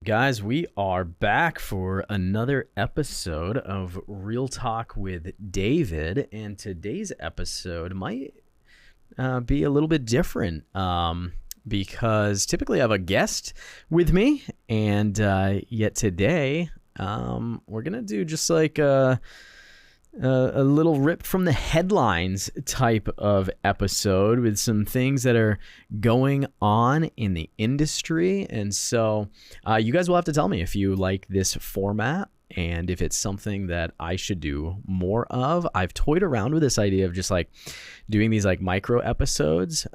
Guys, we are back for another episode of Real Talk with David, and today's episode might be a little bit different because typically I have a guest with me, and yet today we're gonna do just like a little ripped from the headlines type of episode with some things that are going on in the industry. And so you guys will have to tell me if you like this format and if it's something that I should do more of. I've toyed around with this idea of just like doing these like micro episodes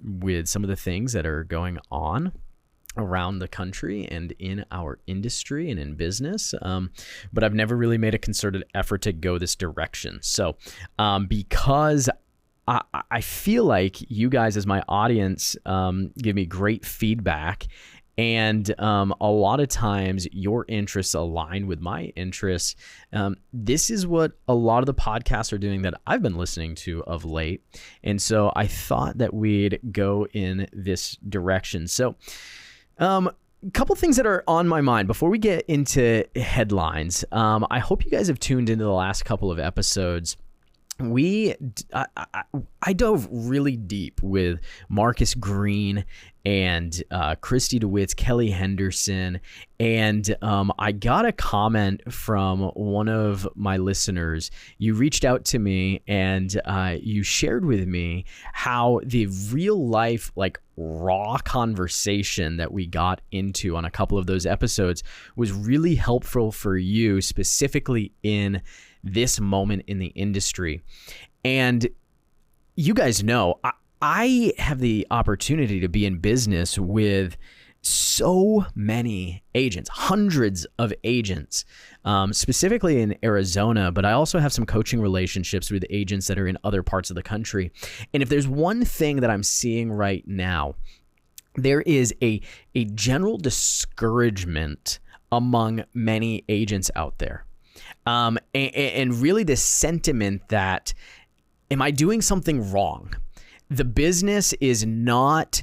with some of the things that are going on around the country and in our industry and in business. But I've never really made a concerted effort to go this direction. So because I feel like you guys as my audience give me great feedback, and a lot of times your interests align with my interests. This is what a lot of the podcasts are doing that I've been listening to of late. And so I thought that we'd go in this direction. So a couple things that are on my mind before we get into headlines. I hope you guys have tuned into the last couple of episodes. I dove really deep with Marcus Green and Christy DeWitt's, Kelly Henderson, and I got a comment from one of my listeners. You reached out to me and you shared with me how the real life, like raw conversation that we got into on a couple of those episodes was really helpful for you, specifically in this moment in the industry. And you guys know, I have the opportunity to be in business with so many agents, hundreds of agents, specifically in Arizona, but I also have some coaching relationships with agents that are in other parts of the country. And if there's one thing that I'm seeing right now, there is a general discouragement among many agents out there. And really this sentiment that, am I doing something wrong? The business is not,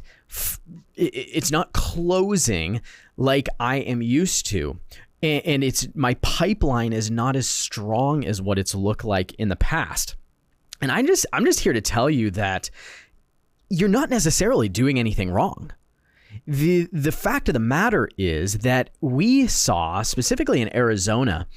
it's not closing like I am used to. And it's, my pipeline is not as strong as what it's looked like in the past. And I'm just here to tell you that you're not necessarily doing anything wrong. The fact of the matter is that we saw, specifically in Arizona,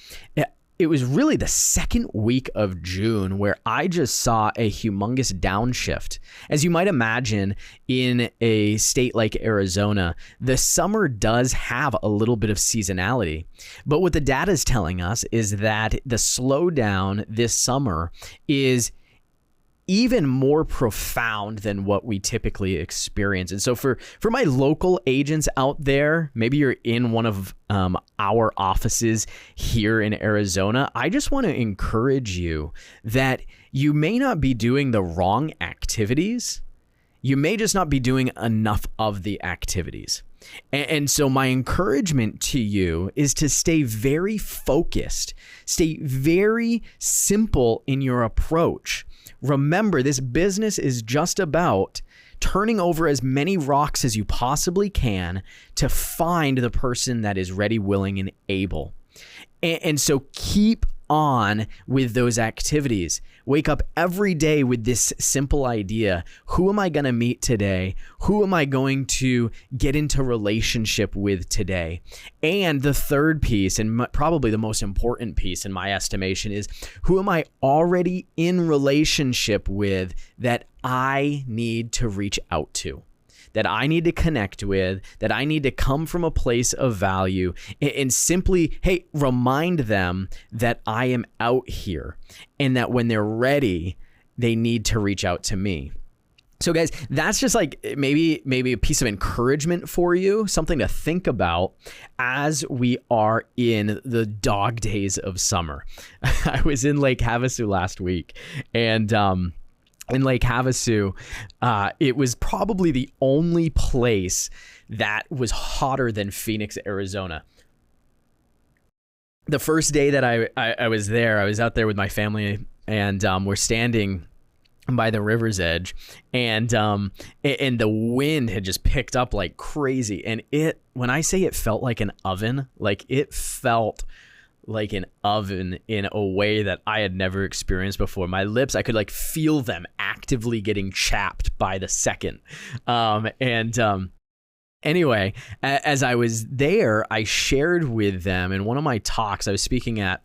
it was really the second week of June where I just saw a humongous downshift. As you might imagine, in a state like Arizona, the summer does have a little bit of seasonality. But what the data is telling us is that the slowdown this summer is even more profound than what we typically experience. And so for my local agents out there, maybe you're in one of our offices here in Arizona, I just want to encourage you that you may not be doing the wrong activities. You may just not be doing enough of the activities. And so my encouragement to you is to stay very focused, stay very simple in your approach. Remember, this business is just about turning over as many rocks as you possibly can to find the person that is ready, willing, and able. And so keep on with those activities. Wake up every day with this simple idea. Who am I going to meet today? Who am I going to get into relationship with today? And the third piece, and probably the most important piece in my estimation, is who am I already in relationship with that I need to reach out to? That I need to connect with, that I need to come from a place of value and simply, hey, remind them that I am out here and that when they're ready, they need to reach out to me. So guys, that's just like maybe a piece of encouragement for you, something to think about as we are in the dog days of summer. I was in Lake Havasu last week, and in Lake Havasu, it was probably the only place that was hotter than Phoenix, Arizona. The first day that I was there, I was out there with my family, and we're standing by the river's edge, and the wind had just picked up like crazy. And when I say it felt like an oven, like it felt like an oven in a way that I had never experienced before. My lips, I could like feel them actively getting chapped by the second. Anyway, as I was there, I shared with them in one of my talks. I was speaking at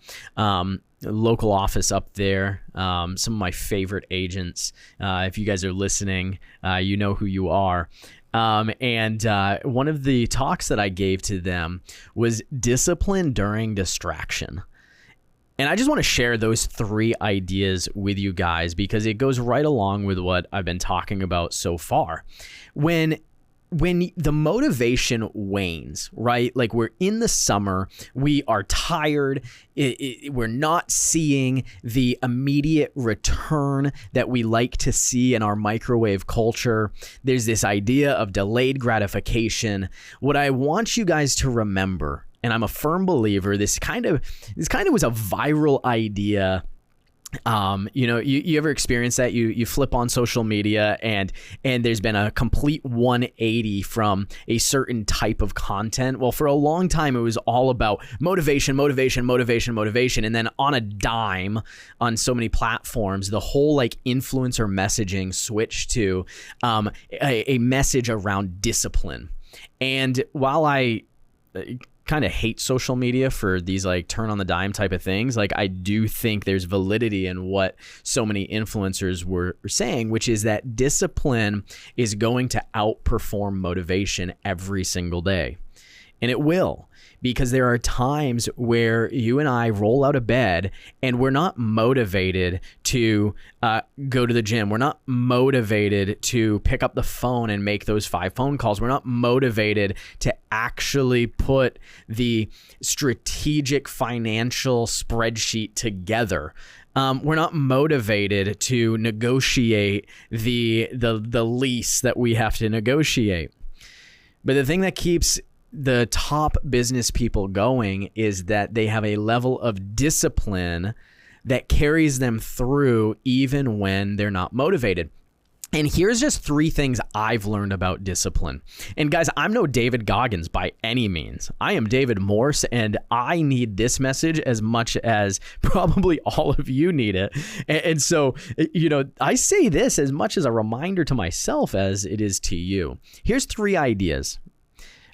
local office up there. Some of my favorite agents. If you guys are listening, you know who you are. And one of the talks that I gave to them was discipline during distraction. And I just want to share those 3 ideas with you guys because it goes right along with what I've been talking about so far. When the motivation wanes, right? Like we're in the summer, we are tired, we're not seeing the immediate return that we like to see in our microwave culture. There's this idea of delayed gratification. What I want you guys to remember, and I'm a firm believer, this kind of was a viral idea. You ever experience that you flip on social media and there's been a complete 180 from a certain type of content? Well, for a long time, it was all about motivation. And then on a dime on so many platforms, the whole like influencer messaging switched to a message around discipline. And while I kind of hate social media for these like turn on the dime type of things, like I do think there's validity in what so many influencers were saying, which is that discipline is going to outperform motivation every single day. And it will, because there are times where you and I roll out of bed and we're not motivated to go to the gym. We're not motivated to pick up the phone and make those 5 phone calls. We're not motivated to actually put the strategic financial spreadsheet together. We're not motivated to negotiate the lease that we have to negotiate. But the thing that keeps the top business people going is that they have a level of discipline that carries them through even when they're not motivated. And here's just 3 things I've learned about discipline. And guys, I'm no David Goggins by any means. I am David Morse, and I need this message as much as probably all of you need it. And so, I say this as much as a reminder to myself as it is to you. Here's 3 ideas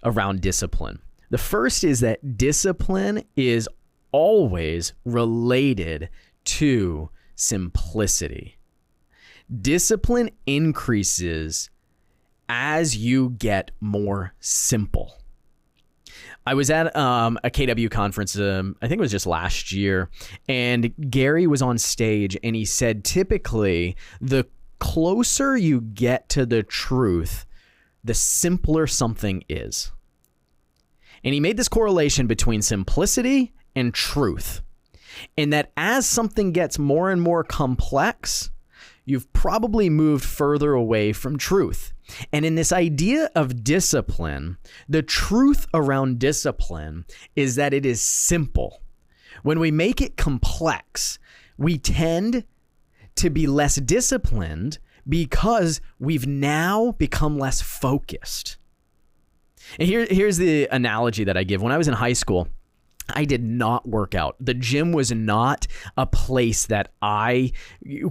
around discipline. The first is that discipline is always related to simplicity. Discipline increases as you get more simple. I was at a KW conference, I think it was just last year, and Gary was on stage and he said, typically, the closer you get to the truth, the simpler something is. And he made this correlation between simplicity and truth. And that as something gets more and more complex, you've probably moved further away from truth. And in this idea of discipline, the truth around discipline is that it is simple. When we make it complex, we tend to be less disciplined because we've now become less focused. And here's the analogy that I give. When I was in high school, I did not work out. The gym was not a place that I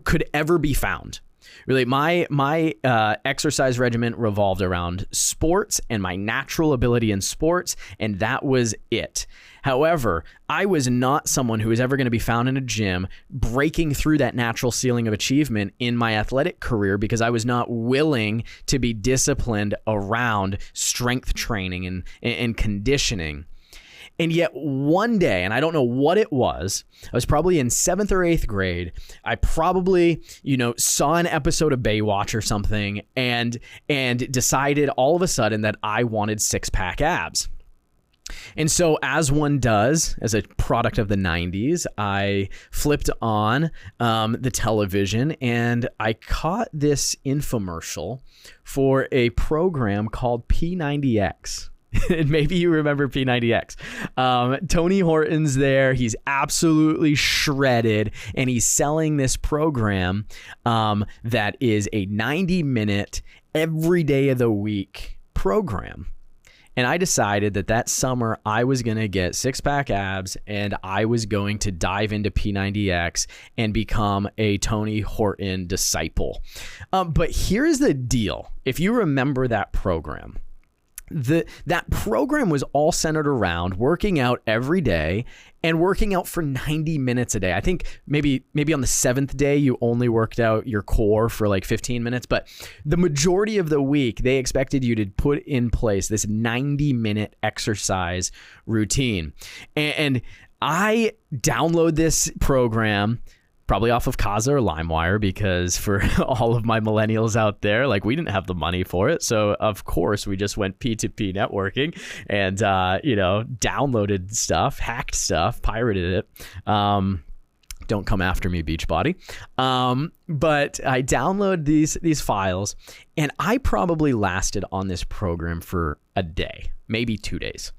could ever be found. Really, my exercise regimen revolved around sports and my natural ability in sports, and that was it. However, I was not someone who was ever going to be found in a gym breaking through that natural ceiling of achievement in my athletic career because I was not willing to be disciplined around strength training and conditioning. And yet one day, and I don't know what it was, I was probably in 7th or 8th grade. I probably, saw an episode of Baywatch or something and decided all of a sudden that I wanted 6-pack abs. And so as one does, as a product of the 90s, I flipped on the television and I caught this infomercial for a program called P90X. And maybe you remember P90X. Tony Horton's there. He's absolutely shredded. And he's selling this program that is a 90-minute, every day of the week program. And I decided that summer I was going to get six-pack abs and I was going to dive into P90X and become a Tony Horton disciple. But here's the deal. If you remember that program, that program was all centered around working out every day and working out for 90 minutes a day. I think maybe on the 7th day you only worked out your core for like 15 minutes, but the majority of the week they expected you to put in place this 90-minute exercise routine. And I download this program probably off of Kazaa or LimeWire, because for all of my millennials out there, like, we didn't have the money for it. So of course we just went P2P networking and, downloaded stuff, hacked stuff, pirated it. Don't come after me, Beachbody. But I download these files, and I probably lasted on this program for a day, maybe 2 days.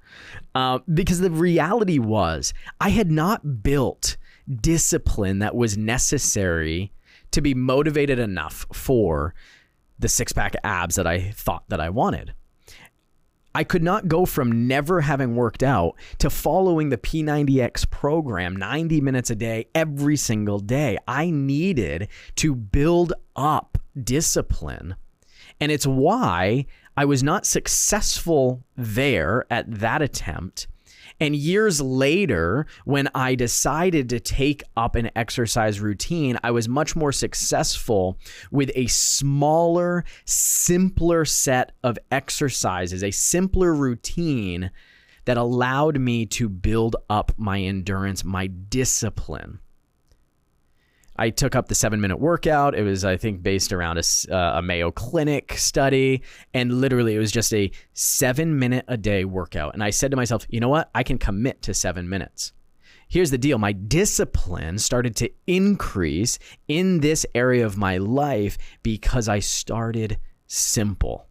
Because the reality was I had not built discipline that was necessary to be motivated enough for the six-pack abs that I thought that I wanted. I could not go from never having worked out to following the P90X program 90 minutes a day every single day. I needed to build up discipline. And it's why I was not successful there at that attempt. And years later, when I decided to take up an exercise routine, I was much more successful with a smaller, simpler set of exercises, a simpler routine that allowed me to build up my endurance, my discipline. I took up the 7-minute workout. It was, I think, based around a Mayo Clinic study. And literally, it was just a 7-minute a day workout. And I said to myself, you know what? I can commit to 7 minutes. Here's the deal. My discipline started to increase in this area of my life because I started simple.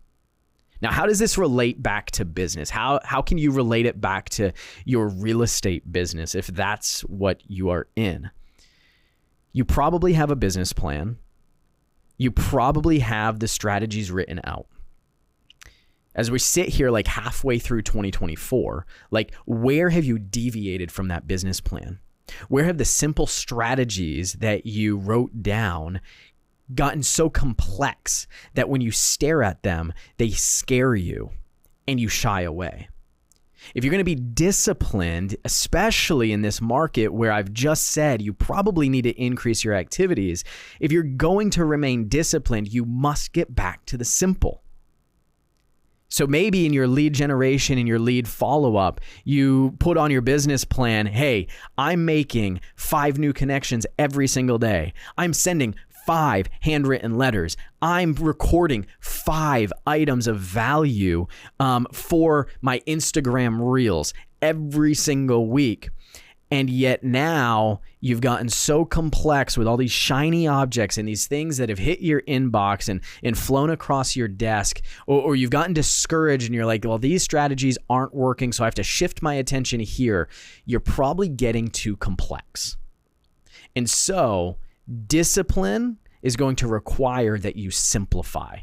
Now, how does this relate back to business? How can you relate it back to your real estate business if that's what you are in? You probably have a business plan. You probably have the strategies written out. As we sit here like halfway through 2024, like, where have you deviated from that business plan? Where have the simple strategies that you wrote down gotten so complex that when you stare at them, they scare you and you shy away? If you're going to be disciplined, especially in this market where I've just said you probably need to increase your activities, if you're going to remain disciplined, you must get back to the simple. So maybe in your lead generation and your lead follow-up, you put on your business plan, hey, I'm making 5 new connections every single day. I'm sending 5 handwritten letters. I'm recording 5 items of value for my Instagram Reels every single week. And yet now you've gotten so complex with all these shiny objects and these things that have hit your inbox and flown across your desk, or you've gotten discouraged and you're like, well, these strategies aren't working, so I have to shift my attention here. You're probably getting too complex. And so discipline is going to require that you simplify.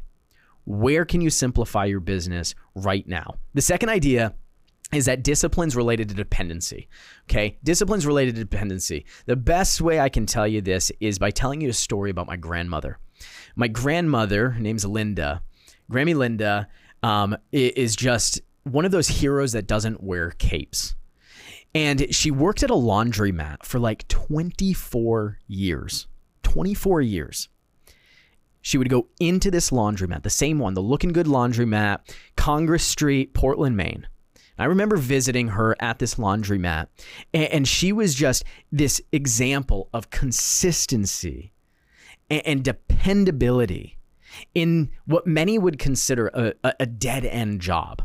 Where can you simplify your business right now? The second idea is that discipline's related to dependency. Okay? Discipline's related to dependency. The best way I can tell you this is by telling you a story about my grandmother. My grandmother, her name's Linda. Grammy Linda is just one of those heroes that doesn't wear capes. And she worked at a laundromat for like 24 years. 24 years. She would go into this laundromat, the same one, the Looking Good laundromat, Congress Street, Portland, Maine. I remember visiting her at this laundromat, and she was just this example of consistency and dependability in what many would consider a dead-end job.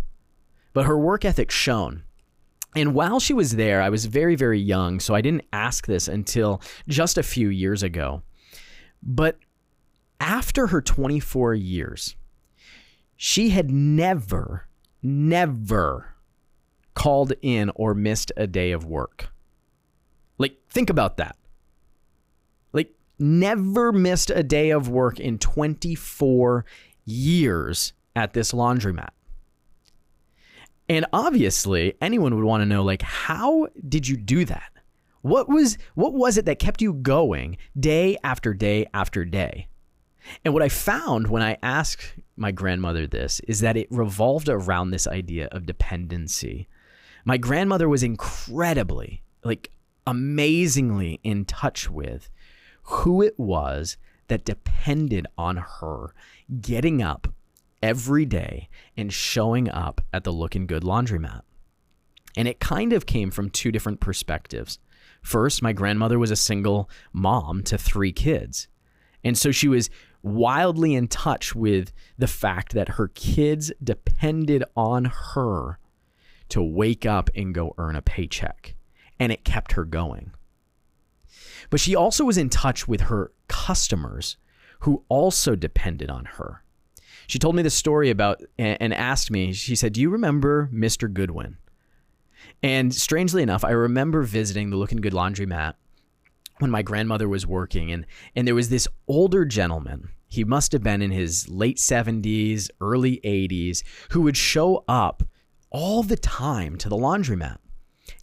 But her work ethic shone. And while she was there, I was very, very young, so I didn't ask this until just a few years ago. But after her 24 years, she had never never called in or missed a day of work. Like, think about that. Like, never missed a day of work in 24 years at this laundromat. And obviously, anyone would want to know, like, how did you do that? What was it that kept you going day after day after day? And what I found when I asked my grandmother this is that it revolved around this idea of dependency. My grandmother was incredibly, like, amazingly in touch with who it was that depended on her getting up every day and showing up at the Looking Good laundromat. And it kind of came from two different perspectives. First, my grandmother was a single mom to 3 kids. And so she was wildly in touch with the fact that her kids depended on her to wake up and go earn a paycheck. And it kept her going. But she also was in touch with her customers who also depended on her. She told me the story about and asked me, she said, "Do you remember Mr. Goodwin?" And strangely enough, I remember visiting the Looking Good laundromat when my grandmother was working, and there was this older gentleman. He must have been in his late 70s, early 80s, who would show up all the time to the laundromat.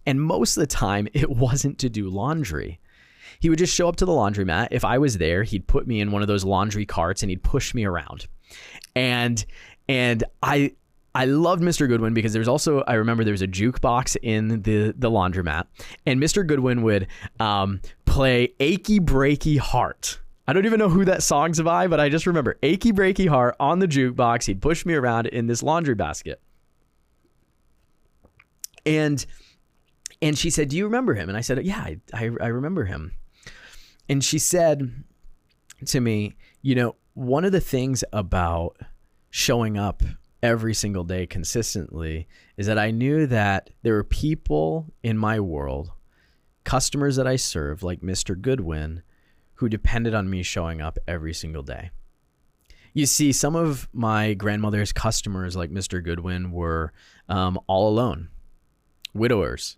And most of the time, it wasn't to do laundry. He would just show up to the laundromat. If I was there, he'd put me in one of those laundry carts and he'd push me around. And I loved Mr. Goodwin because there's also, I remember there was a jukebox in the laundromat, and Mr. Goodwin would play Achy Breaky Heart. I don't even know who that song's by, but I just remember Achy Breaky Heart on the jukebox. He'd push me around in this laundry basket. And she said, "Do you remember him?" And I said, "Yeah, I remember him." And she said to me, "You know, one of the things about showing up every single day consistently is that I knew that there were people in my world, customers that I served, like Mr. Goodwin, who depended on me showing up every single day." You see, some of my grandmother's customers, like Mr. Goodwin, were all alone, widowers.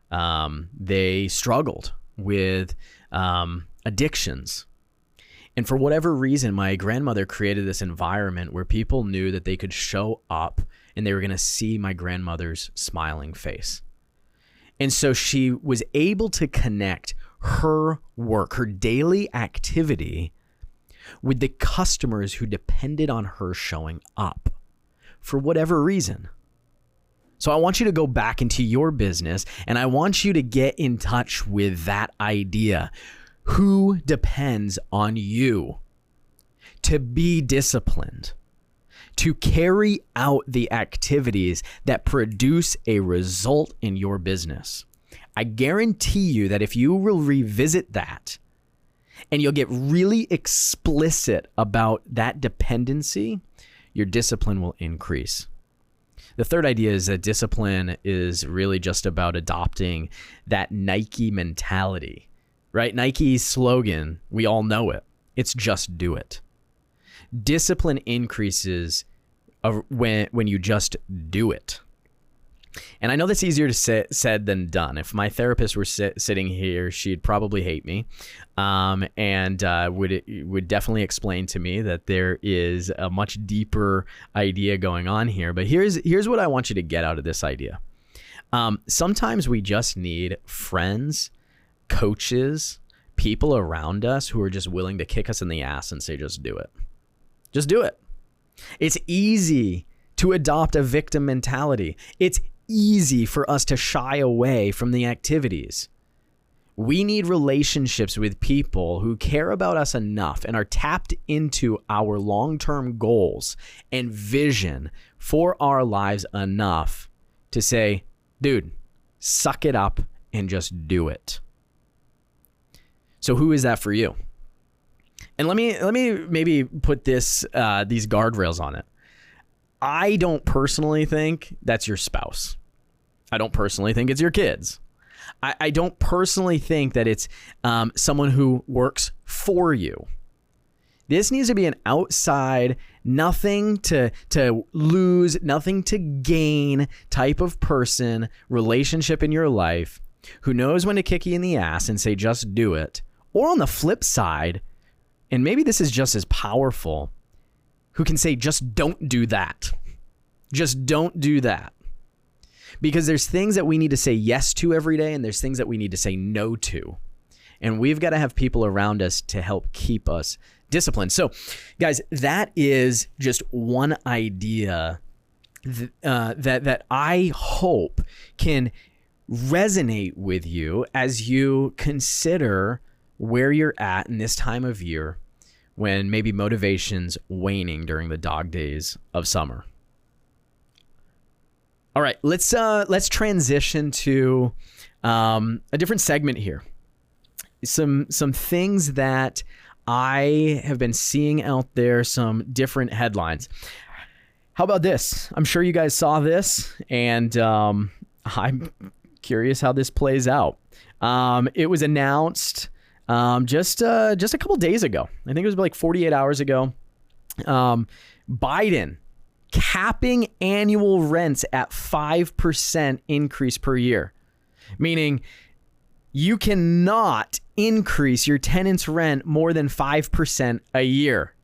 They struggled with addictions. And for whatever reason, my grandmother created this environment where people knew that they could show up and they were going to see my grandmother's smiling face. And so she was able to connect her work, her daily activity, with the customers who depended on her showing up for whatever reason. So I want you to go back into your business and I want you to get in touch with that idea. Who depends on you to be disciplined, to carry out the activities that produce a result in your business? I guarantee you that if you will revisit that and you'll get really explicit about that dependency, your discipline will increase. The third idea is that discipline is really just about adopting that Nike mentality. Right? Nike's slogan, we all know it. It's just do it. Discipline increases when you just do it. And I know that's easier to said than done. If my therapist were sitting here, she'd probably hate me, and would definitely explain to me that there is a much deeper idea going on here. But here's what I want you to get out of this idea. Sometimes we just need friends, coaches, people around us who are just willing to kick us in the ass and say, just do it. Just do it. It's easy to adopt a victim mentality. It's easy for us to shy away from the activities. We need relationships with people who care about us enough and are tapped into our long-term goals and vision for our lives enough to say, dude, suck it up and just do it. So who is that for you? And let me maybe put these guardrails on it. I don't personally think that's your spouse. I don't personally think it's your kids. I don't personally think that it's someone who works for you. This needs to be an outside, nothing to lose, nothing to gain type of person, relationship in your life who knows when to kick you in the ass and say, just do it. Or on the flip side, and maybe this is just as powerful, who can say, just don't do that. Just don't do that. Because there's things that we need to say yes to every day, and there's things that we need to say no to. And we've got to have people around us to help keep us disciplined. So, guys, that is just one idea that I hope can resonate with you as you consider where you're at in this time of year when maybe motivation's waning during the dog days of summer. All right, let's transition to a different segment here. Some things that I have been seeing out there, some different headlines. How about this? I'm sure you guys saw this, and I'm curious how this plays out. It was announced just a couple days ago. I think it was like 48 hours ago. Biden capping annual rents at 5% increase per year, meaning you cannot increase your tenant's rent more than 5% a year.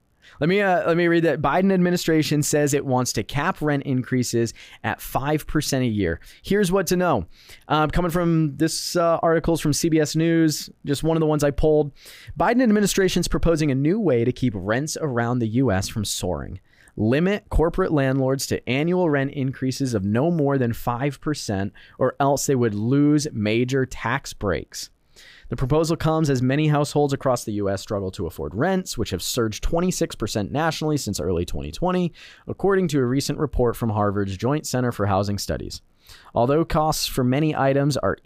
Let me read that. Biden administration says it wants to cap rent increases at 5% a year. Here's what to know. Coming from this article's from CBS News, just one of the ones I pulled. Biden administration is proposing a new way to keep rents around the U.S. from soaring. Limit corporate landlords to annual rent increases of no more than 5%, or else they would lose major tax breaks. The proposal comes as many households across the U.S. struggle to afford rents, which have surged 26% nationally since early 2020, according to a recent report from Harvard's Joint Center for Housing Studies. Although costs for many items are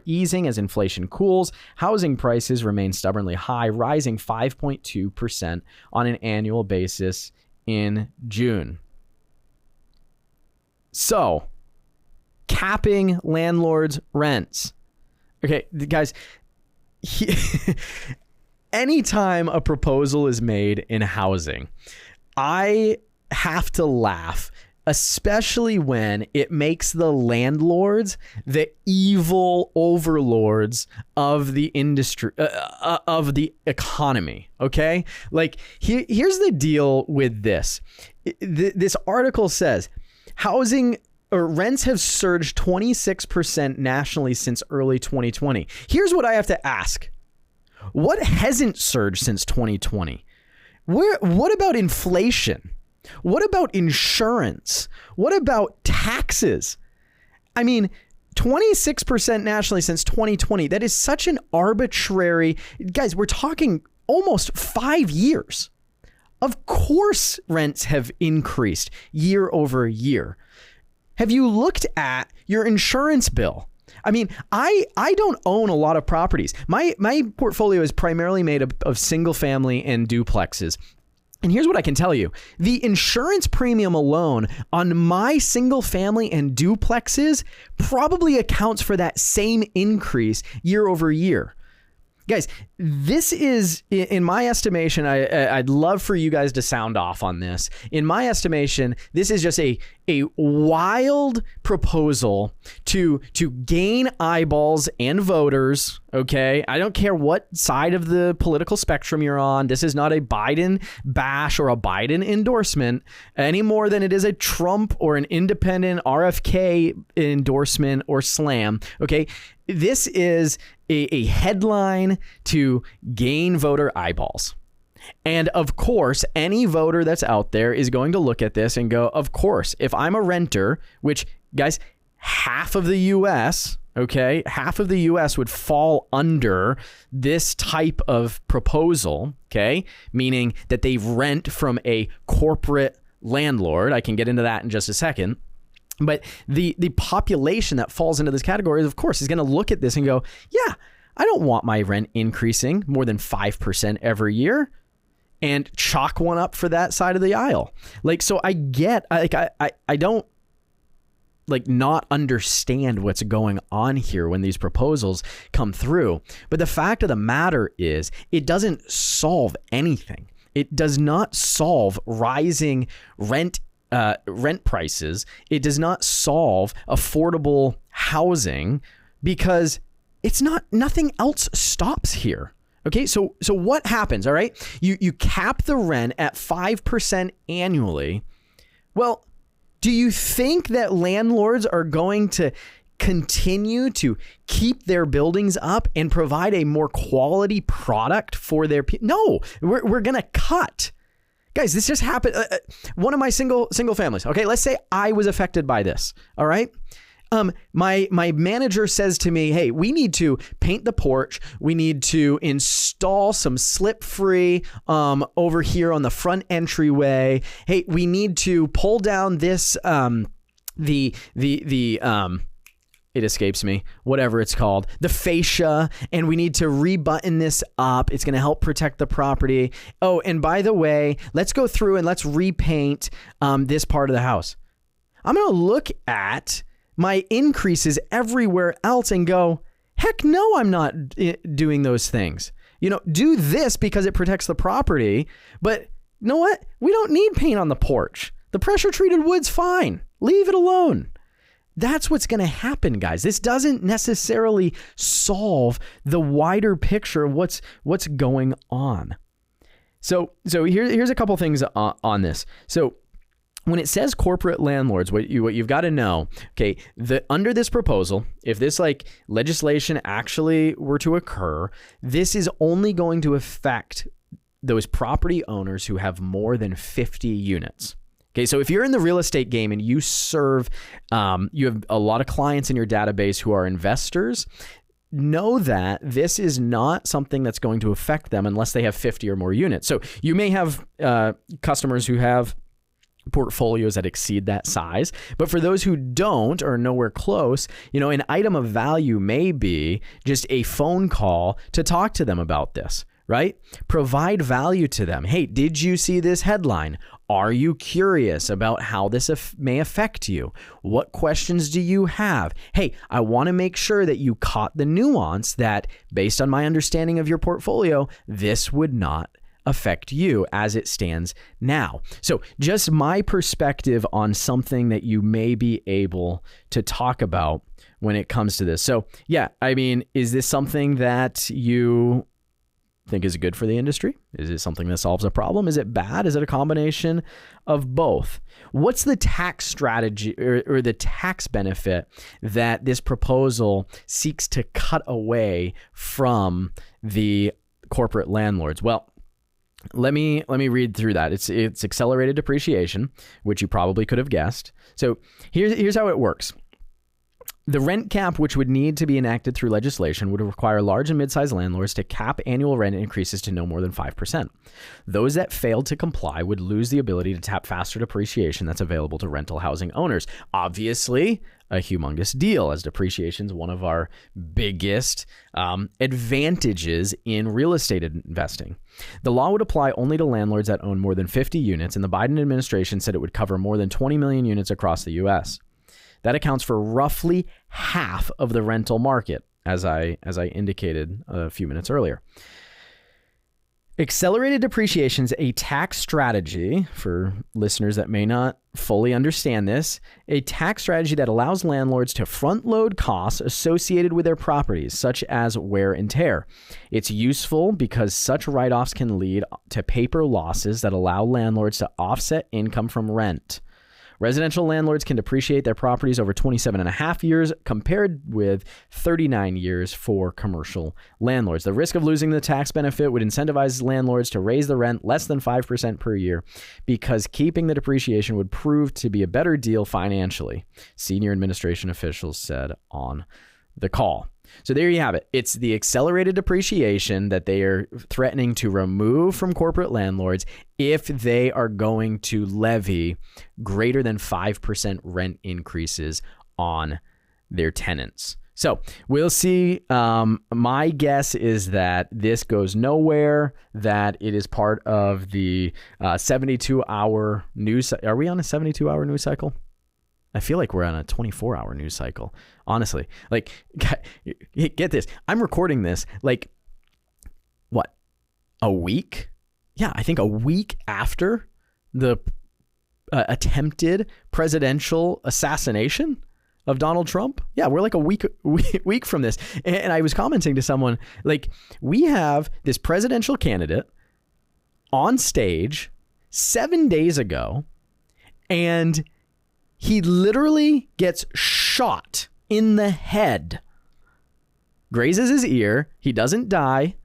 easing as inflation cools, housing prices remain stubbornly high, rising 5.2% on an annual basis in June. So, capping landlords' rents. Okay, guys, anytime a proposal is made in housing, I have to laugh, especially when it makes the landlords the evil overlords of the industry, of the economy. Okay, like here's the deal with this. This article says housing or rents have surged 26% nationally since early 2020. Here's what I have to ask. What hasn't surged since 2020? What about inflation? What about insurance? What about taxes? I mean, 26% nationally since 2020. That is such an arbitrary... Guys, we're talking almost 5 years. Of course, rents have increased year over year. Have you looked at your insurance bill? I mean, I don't own a lot of properties. My portfolio is primarily made of single family and duplexes. And here's what I can tell you. The insurance premium alone on my single family and duplexes probably accounts for that same increase year over year. Guys, this is, in my estimation, I'd love for you guys to sound off on this. In my estimation, this is just a wild proposal to gain eyeballs and voters, okay? I don't care what side of the political spectrum you're on. This is not a Biden bash or a Biden endorsement any more than it is a Trump or an independent RFK endorsement or slam, okay? This is a headline to gain voter eyeballs. And of course, any voter that's out there is going to look at this and go, of course, if I'm a renter, which, guys, half of the U.S., okay, half of the U.S. would fall under this type of proposal, okay, meaning that they rent from a corporate landlord. I can get into that in just a second. But the population that falls into this category, of course, is going to look at this and go, yeah, I don't want my rent increasing more than 5% every year, and chalk one up for that side of the aisle. Like, so I get, like, I don't like not understand what's going on here when these proposals come through. But the fact of the matter is it doesn't solve anything. It does not solve rising rent prices. It does not solve affordable housing because nothing else stops here. Okay, so what happens? All right, you cap the rent at 5% annually. Well, do you think that landlords are going to continue to keep their buildings up and provide a more quality product for their people? No, we're going to cut. Guys, this just happened. One of my single families. Okay, let's say I was affected by this. All right. My manager says to me, hey, we need to paint the porch. We need to install some slip-free over here on the front entryway. Hey, we need to pull down this it escapes me, whatever it's called, the fascia, and we need to rebutton this up. It's going to help protect the property. Oh, and by the way, let's go through and let's repaint this part of the house. I'm going to look at my increases everywhere else and go, heck no, I'm not doing those things. Do this because it protects the property, but you know what? We don't need paint on the porch. The pressure treated wood's fine. Leave it alone. That's what's going to happen, guys. This doesn't necessarily solve the wider picture of what's going on. So here's a couple things on this. So when it says corporate landlords, what you've got to know, okay, under this proposal, if this legislation actually were to occur, this is only going to affect those property owners who have more than 50 units. Okay, so if you're in the real estate game and you serve, you have a lot of clients in your database who are investors, know that this is not something that's going to affect them unless they have 50 or more units. So you may have customers who have portfolios that exceed that size, but for those who don't or nowhere close, an item of value may be just a phone call to talk to them about this. Right? Provide value to them. Hey, did you see this headline? Are you curious about how this may affect you? What questions do you have? Hey, I want to make sure that you caught the nuance that based on my understanding of your portfolio, this would not affect you as it stands now. So just my perspective on something that you may be able to talk about when it comes to this. So yeah, I mean, is this something that you think is good for the industry? Is it something that solves a problem? Is it bad? Is it a combination of both? What's the tax strategy or the tax benefit that this proposal seeks to cut away from the corporate landlords? Well, let me read through that. It's accelerated depreciation, which you probably could have guessed. So here's how it works. The rent cap, which would need to be enacted through legislation, would require large and mid-sized landlords to cap annual rent increases to no more than 5%. Those that failed to comply would lose the ability to tap faster depreciation that's available to rental housing owners. Obviously, a humongous deal, as depreciation is one of our biggest advantages in real estate investing. The law would apply only to landlords that own more than 50 units, and the Biden administration said it would cover more than 20 million units across the U.S. That accounts for roughly half of the rental market, as I indicated a few minutes earlier. Accelerated depreciation is a tax strategy, for listeners that may not fully understand this, a tax strategy that allows landlords to front-load costs associated with their properties, such as wear and tear. It's useful because such write-offs can lead to paper losses that allow landlords to offset income from rent. Residential landlords can depreciate their properties over 27 and a half years compared with 39 years for commercial landlords. The risk of losing the tax benefit would incentivize landlords to raise the rent less than 5% per year because keeping the depreciation would prove to be a better deal financially, senior administration officials said on the call. So there you have it. It's the accelerated depreciation that they are threatening to remove from corporate landlords if they are going to levy greater than 5% rent increases on their tenants. So we'll see. My guess is that this goes nowhere, that it is part of the 72-hour news. Are we on a 72-hour news cycle? I feel like we're on a 24-hour news cycle, honestly. Like, get this. I'm recording this, a week I think a week after the attempted presidential assassination of Donald Trump. Yeah, we're like a week from this. And I was commenting to someone, like, we have this presidential candidate on stage 7 days ago, and he literally gets shot in the head, grazes his ear, he doesn't die,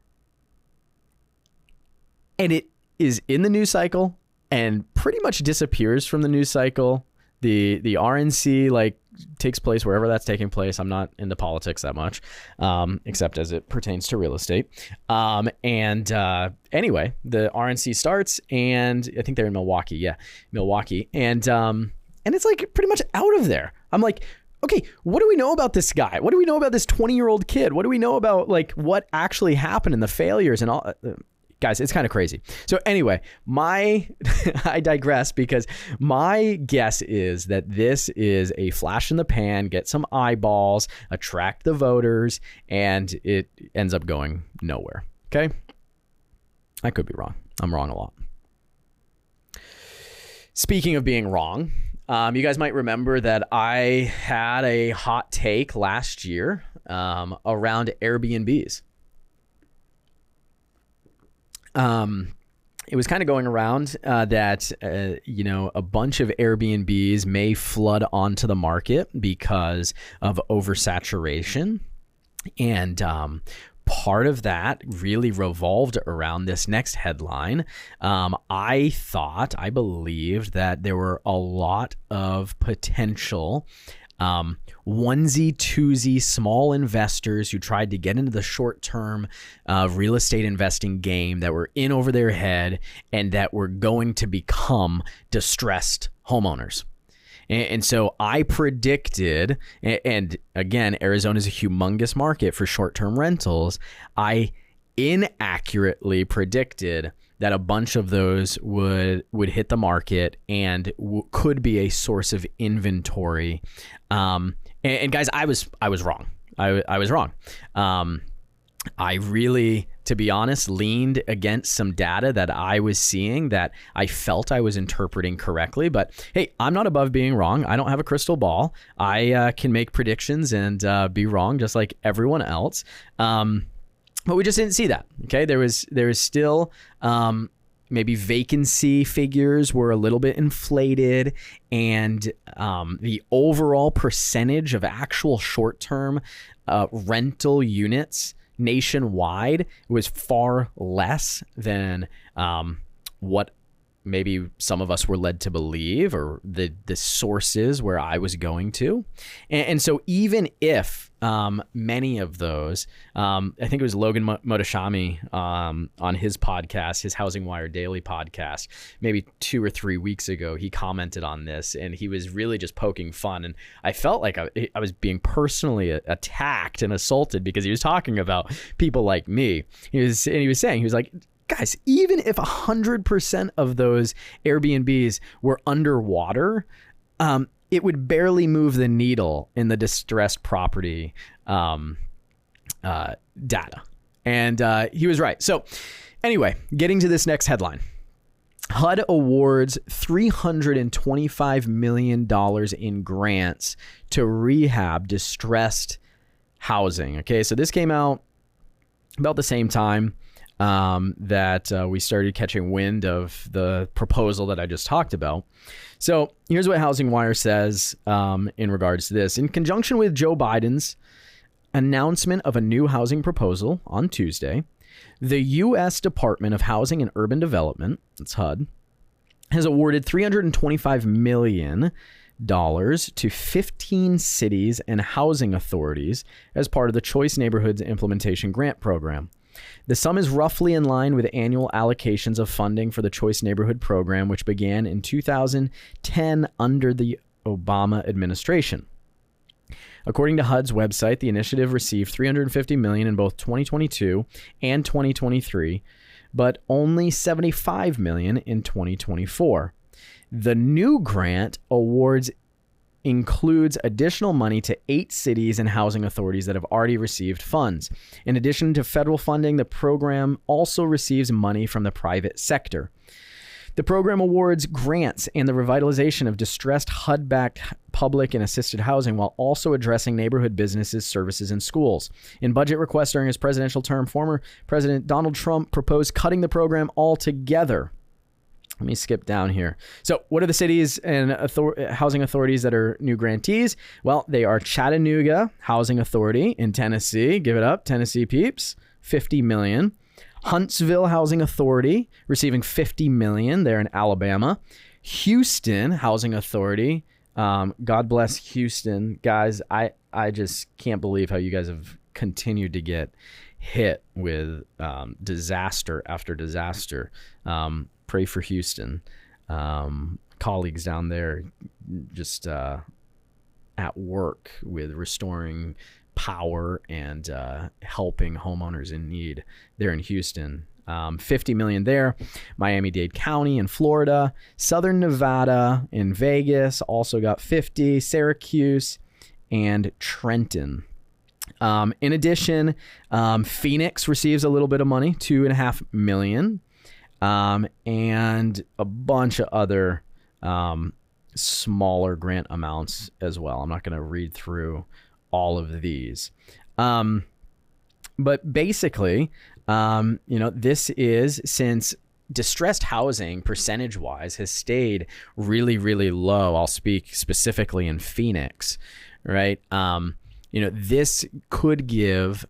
and it is in the news cycle and pretty much disappears from the news cycle. The RNC like takes place wherever that's taking place. I'm not into politics that much, except as it pertains to real estate. Anyway, the RNC starts, and I think they're in Milwaukee. Yeah, Milwaukee. And it's like pretty much out of there. I'm like, okay, what do we know about this guy? What do we know about this 20-year-old kid? What do we know about like what actually happened and the failures and all? Guys, it's kind of crazy. So anyway, I digress, because my guess is that this is a flash in the pan, get some eyeballs, attract the voters, and it ends up going nowhere. Okay? I could be wrong. I'm wrong a lot. Speaking of being wrong, you guys might remember that I had a hot take last year around Airbnbs. It was kind of going around that, a bunch of Airbnbs may flood onto the market because of oversaturation. And part of that really revolved around this next headline. I believed that there were a lot of potential onesie twosie small investors who tried to get into the short-term real estate investing game, that were in over their head and that were going to become distressed homeowners. And so I predicted, and again, Arizona is a humongous market for short-term rentals. I inaccurately predicted that a bunch of those would hit the market and could be a source of inventory. And guys, I was wrong. I was wrong. I really, to be honest, leaned against some data that I was seeing that I felt I was interpreting correctly. But hey, I'm not above being wrong. I don't have a crystal ball. I can make predictions and be wrong just like everyone else. But we just didn't see that. Okay, there was still maybe vacancy figures were a little bit inflated, and the overall percentage of actual short-term rental units nationwide was far less than what maybe some of us were led to believe, or the sources where I was going to. And so even if many of those, I think it was Logan Motoshami on his podcast, his Housing Wire Daily podcast, maybe 2 or 3 weeks ago, he commented on this, and he was really just poking fun. And I felt like I was being personally attacked and assaulted, because he was talking about people like me. He was saying, he was like, guys, even if 100% of those Airbnbs were underwater, it would barely move the needle in the distressed property data. And he was right. So anyway, getting to this next headline. HUD awards $325 million in grants to rehab distressed housing. Okay, so this came out about the same time that we started catching wind of the proposal that I just talked about. So here's what Housing Wire says in regards to this. In conjunction with Joe Biden's announcement of a new housing proposal on Tuesday, the U.S. Department of Housing and Urban Development, that's HUD, has awarded $325 million to 15 cities and housing authorities as part of the Choice Neighborhoods Implementation Grant Program. The sum is roughly in line with annual allocations of funding for the Choice Neighborhood Program, which began in 2010 under the Obama administration. According to HUD's website, the initiative received $350 million in both 2022 and 2023, but only $75 million in 2024. The new grant awards includes additional money to 8 cities and housing authorities that have already received funds. In addition to federal funding, the program also receives money from the private sector. The program awards grants and the revitalization of distressed HUD-backed public and assisted housing while also addressing neighborhood businesses, services, and schools. In budget requests during his presidential term, former President Donald Trump proposed cutting the program altogether. Let me skip down here. So what are the cities and housing authorities that are new grantees? Well, they are Chattanooga Housing Authority in Tennessee. Give it up, Tennessee peeps. $50 million. Huntsville Housing Authority receiving $50 million there in Alabama. Houston Housing Authority. God bless Houston. Guys, I just can't believe how you guys have continued to get hit with disaster after disaster. Pray for Houston. Colleagues down there just at work with restoring power and helping homeowners in need there in Houston. $50 million there. Miami-Dade County in Florida. Southern Nevada in Vegas also got 50. Syracuse and Trenton. In addition, Phoenix receives a little bit of money, $2.5 million. And a bunch of other smaller grant amounts as well. I'm not going to read through all of these. But basically, this is, since distressed housing percentage-wise has stayed really, really low. I'll speak specifically in Phoenix, right? This could give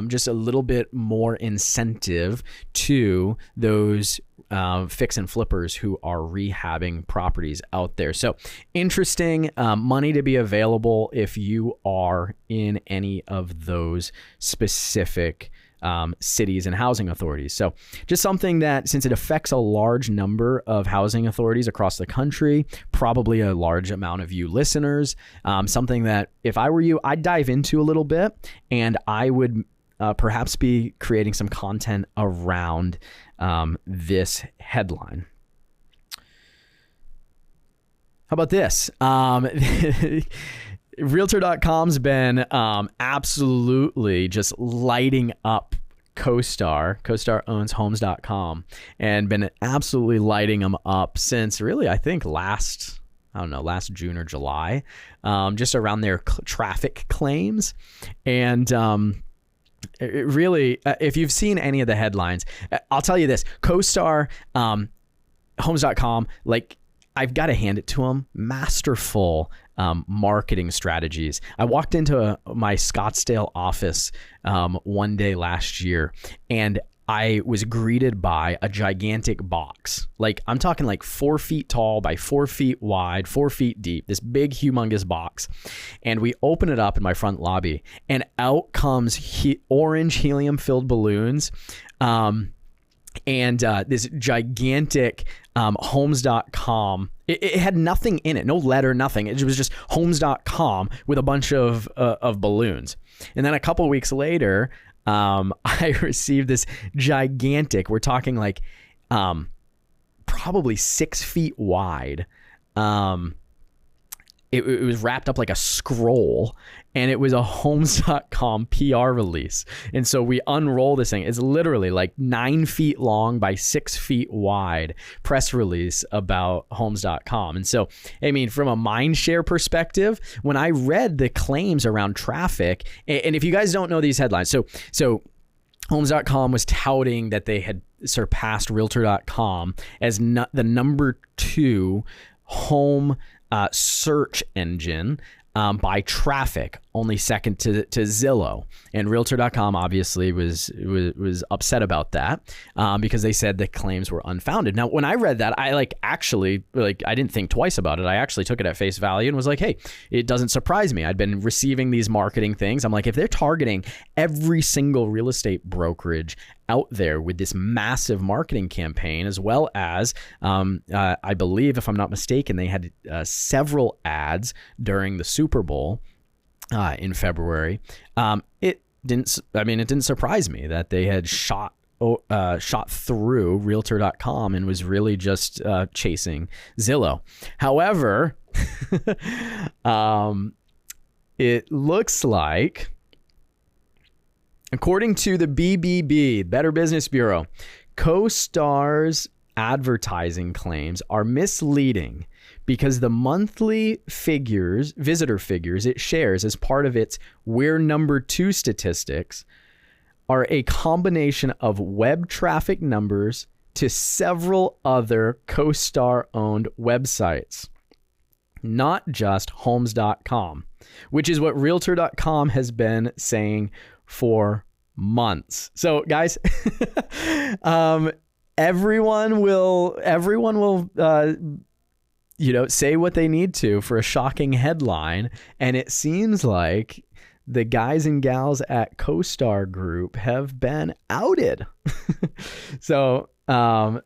just a little bit more incentive to those fix and flippers who are rehabbing properties out there. So interesting money to be available if you are in any of those specific cities and housing authorities. So just something that, since it affects a large number of housing authorities across the country, probably a large amount of you listeners, something that if I were you, I'd dive into a little bit, and I would perhaps be creating some content around this headline. How about this? Realtor.com's been absolutely just lighting up CoStar. CoStar owns Homes.com, and been absolutely lighting them up since really, I think last June or July, just around their traffic claims. And it really, if you've seen any of the headlines, I'll tell you this: CoStar, Homes.com, like, I've got to hand it to them. Masterful marketing strategies. I walked into my Scottsdale office one day last year, and I was greeted by a gigantic box. Like, I'm talking like 4 feet tall by 4 feet wide, 4 feet deep, this big, humongous box. And we open it up in my front lobby, and out comes orange helium-filled balloons. And this gigantic Homes.com. It had nothing in it, no letter, nothing. It was just Homes.com with a bunch of balloons. And then a couple of weeks later, I received this gigantic, we're talking like probably 6 feet wide. It was wrapped up like a scroll, and it was a Homes.com PR release. And so we unroll this thing. It's literally like 9 feet long by 6 feet wide press release about Homes.com. And so, I mean, from a mind share perspective, when I read the claims around traffic, and if you guys don't know these headlines, so Homes.com was touting that they had surpassed Realtor.com as the number 2 home search engine by traffic, only second to Zillow. And Realtor.com obviously was upset about that because they said the claims were unfounded. Now, when I read that, I I didn't think twice about it. I actually took it at face value and was like, hey, it doesn't surprise me. I'd been receiving these marketing things. I'm like, if they're targeting every single real estate brokerage out there with this massive marketing campaign, as well as I believe, if I'm not mistaken, they had several ads during the Super Bowl in February. It didn't surprise me that they had shot shot through Realtor.com and was really just chasing Zillow. However, it looks like, according to the BBB, Better Business Bureau, CoStar's advertising claims are misleading because the monthly visitor figures it shares as part of its We're Number 2 statistics are a combination of web traffic numbers to several other CoStar-owned websites, not just Homes.com, which is what Realtor.com has been saying for months. So, guys, everyone will say what they need to for a shocking headline, and it seems like the guys and gals at CoStar Group have been outed. So, and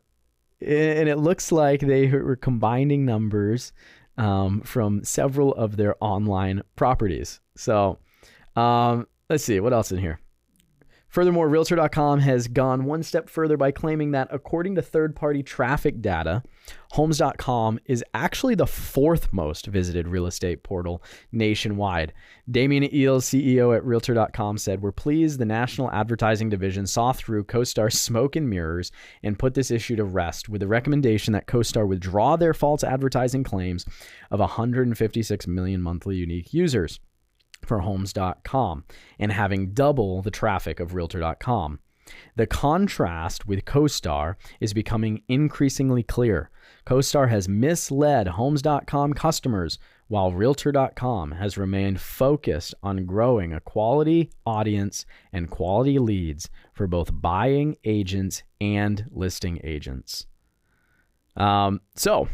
it looks like they were combining numbers from several of their online properties. So, let's see, what else in here? Furthermore, Realtor.com has gone one step further by claiming that according to third-party traffic data, Homes.com is actually the 4th most visited real estate portal nationwide. Damien Eales, CEO at Realtor.com, said, "We're pleased the National Advertising Division saw through CoStar's smoke and mirrors and put this issue to rest with the recommendation that CoStar withdraw their false advertising claims of 156 million monthly unique users for Homes.com and having double the traffic of Realtor.com. The contrast with CoStar is becoming increasingly clear. CoStar has misled Homes.com customers while Realtor.com has remained focused on growing a quality audience and quality leads for both buying agents and listing agents." So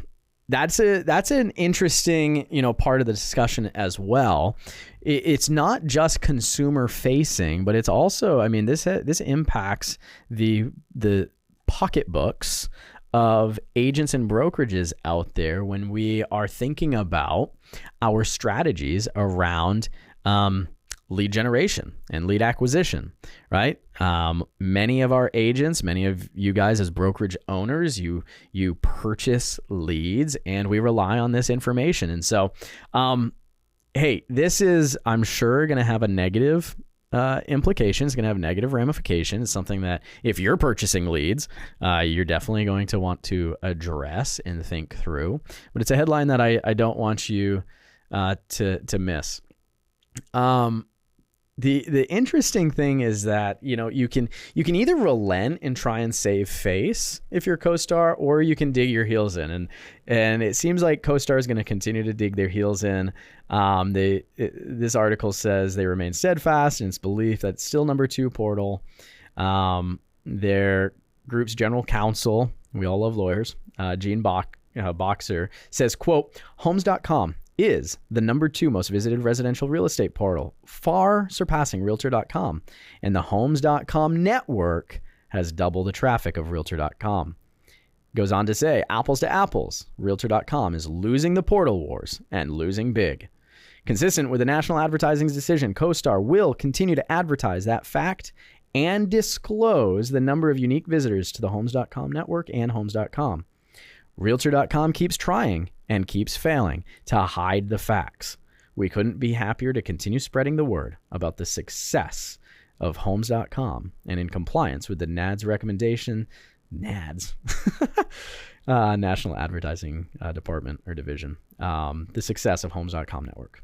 that's an interesting, part of the discussion as well. It's not just consumer facing, but it's also, this impacts the pocketbooks of agents and brokerages out there when we are thinking about our strategies around lead generation and lead acquisition, right? Many of our agents, many of you guys as brokerage owners, you purchase leads and we rely on this information. And so, hey, this is, I'm sure, going to have a negative implications, going to have negative ramifications. It's something that if you're purchasing leads, you're definitely going to want to address and think through. But it's a headline that I don't want you to miss. The interesting thing is that, you can either relent and try and save face if you're CoStar, or you can dig your heels in. And it seems like CoStar is going to continue to dig their heels in. This article says they remain steadfast in its belief that it's still number 2 portal. Their group's general counsel, we all love lawyers, Gene Boxer, says, quote, "Homes.com is the number 2 most visited residential real estate portal, far surpassing Realtor.com. And the Homes.com network has double the traffic of Realtor.com. Goes on to say, apples to apples, Realtor.com is losing the portal wars and losing big. Consistent with the national advertising's decision, CoStar will continue to advertise that fact and disclose the number of unique visitors to the Homes.com network and Homes.com. Realtor.com keeps trying and keeps failing to hide the facts. We couldn't be happier to continue spreading the word about the success of Homes.com and in compliance with the NAD's recommendation, National Advertising Department or Division, the success of Homes.com network.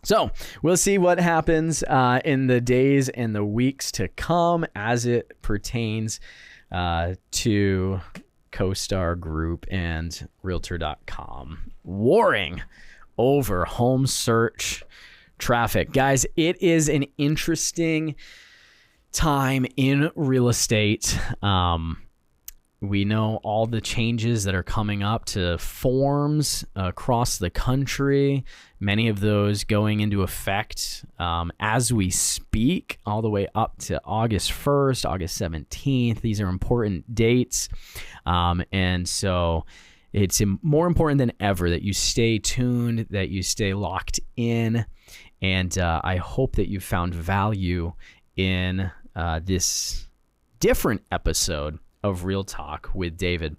So we'll see what happens in the days and the weeks to come as it pertains to CoStar Group and Realtor.com warring over home search traffic. Guys, it is an interesting time in real estate. We know all the changes that are coming up to forms across the country, many of those going into effect as we speak, all the way up to August 1st, August 17th. These are important dates. And so it's more important than ever that you stay tuned, that you stay locked in. And I hope that you found value in this different episode of Real Talk with David.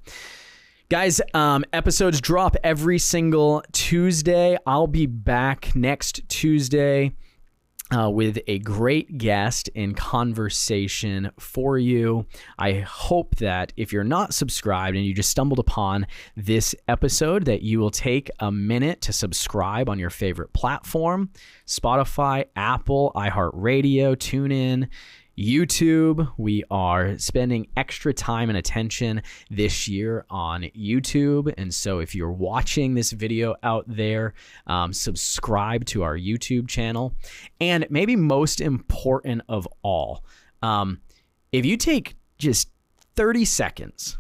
Guys, episodes drop every single Tuesday. I'll be back next Tuesday with a great guest in conversation for you. I hope that if you're not subscribed and you just stumbled upon this episode, that you will take a minute to subscribe on your favorite platform: Spotify, Apple, iHeartRadio, TuneIn, YouTube. We are spending extra time and attention this year on YouTube. And so if you're watching this video out there, subscribe to our YouTube channel. And maybe most important of all, if you take just 30 seconds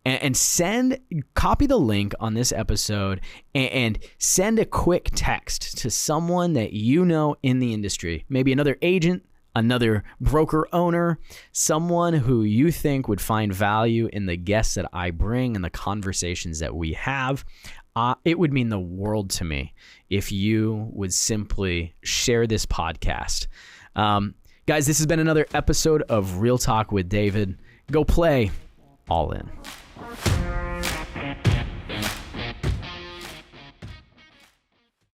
and copy the link on this episode and send a quick text to someone that you know in the industry, maybe another agent, another broker owner, someone who you think would find value in the guests that I bring and the conversations that we have, it would mean the world to me if you would simply share this podcast. Guys, this has been another episode of Real Talk with David. Go play all in.